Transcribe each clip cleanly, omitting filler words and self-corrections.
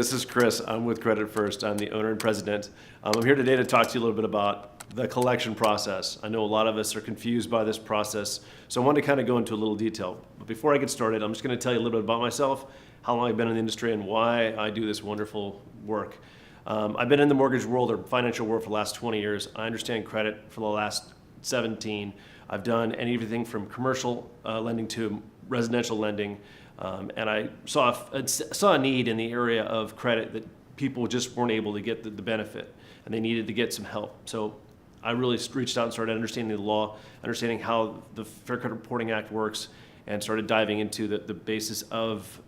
this is Chris. I'm with Credit First. I'm the owner and president. I'm here today to talk to you a little bit about the collection process. I know a lot of us are confused by this process, so I want to kind of go into a little detail. But before I get started, I'm just going to tell you a little bit about myself, how long I've been in the industry, and why I do this wonderful work. I've been in the mortgage world or financial world for the last 20 years. I understand credit for the last 17. I've done anything from commercial lending to residential lending. And I saw a need in the area of credit that people just weren't able to get the benefit, and they needed to get some help. So I really reached out and started understanding the law, understanding how the Fair Credit Reporting Act works, and started diving into the basis of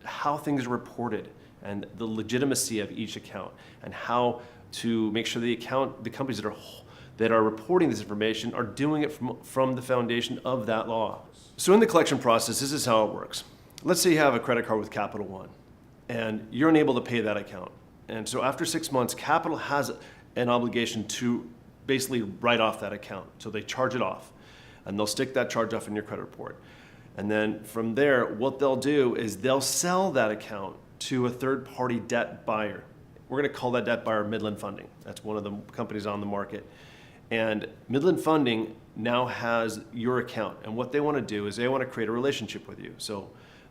how things are reported and the legitimacy of each account, and how to make sure the companies that are reporting this information are doing it from the foundation of that law. So in the collection process, this is how it works. Let's say you have a credit card with Capital One and you're unable to pay that account. And so after 6 months, Capital has an obligation to basically write off that account. So they charge it off and they'll stick that charge off in your credit report. And then from there, what they'll do is they'll sell that account to a third-party debt buyer. We're going to call that debt buyer Midland Funding. That's one of the companies on the market. And Midland Funding now has your account. And what they want to do is they want to create a relationship with you. So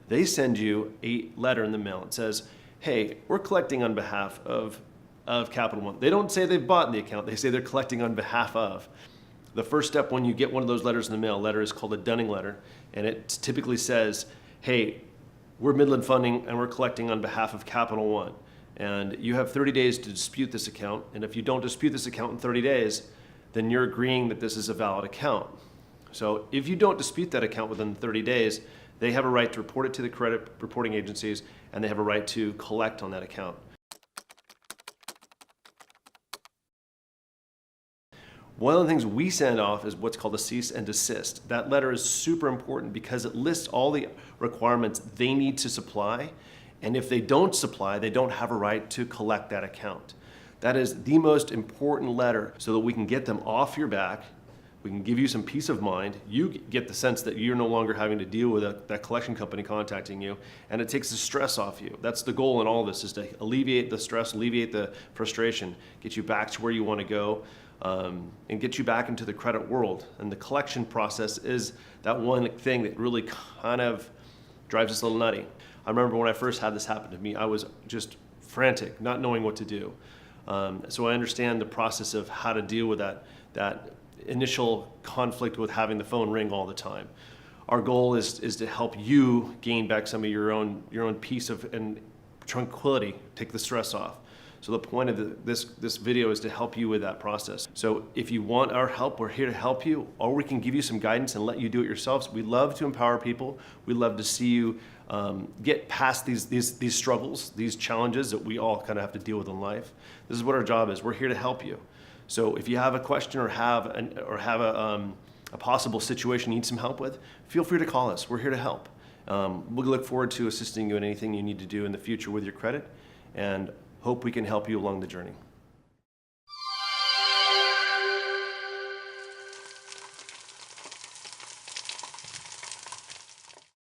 they send you a letter in the mail. It says, hey, we're collecting on behalf of Capital One. They don't say they've bought the account. They say they're collecting on behalf of. The first step when you get one of those letters in the mail, letter is called a Dunning letter. And it typically says, hey, we're Midland Funding and we're collecting on behalf of Capital One. And you have 30 days to dispute this account. And if you don't dispute this account in 30 days, then you're agreeing that this is a valid account. So if you don't dispute that account within 30 days, they have a right to report it to the credit reporting agencies, and they have a right to collect on that account. One of the things we send off is what's called a cease and desist. That letter is super important because it lists all the requirements they need to supply, and if they don't supply, they don't have a right to collect that account. That is the most important letter so that we can get them off your back. We can give you some peace of mind. You get the sense that you're no longer having to deal with that collection company contacting you, and it takes the stress off you. That's the goal in all of this, is to alleviate the stress, alleviate the frustration, get you back to where you want to go, and get you back into the credit world. And the collection process is that one thing that really kind of drives us a little nutty. I remember when I first had this happen to me, I was just frantic, not knowing what to do. So I understand the process of how to deal with that initial conflict with having the phone ring all the time. Our goal is to help you gain back some of your own peace and tranquility, take the stress off. So the point of this video is to help you with that process. So if you want our help, we're here to help you, or we can give you some guidance and let you do it yourselves. We love to empower people. We love to see you get past these struggles, these challenges that we all kind of have to deal with in life. This is what our job is. We're here to help you. So if you have a question or have a possible situation you need some help with, feel free to call us. We're here to help. We'll look forward to assisting you in anything you need to do in the future with your credit, and hope we can help you along the journey.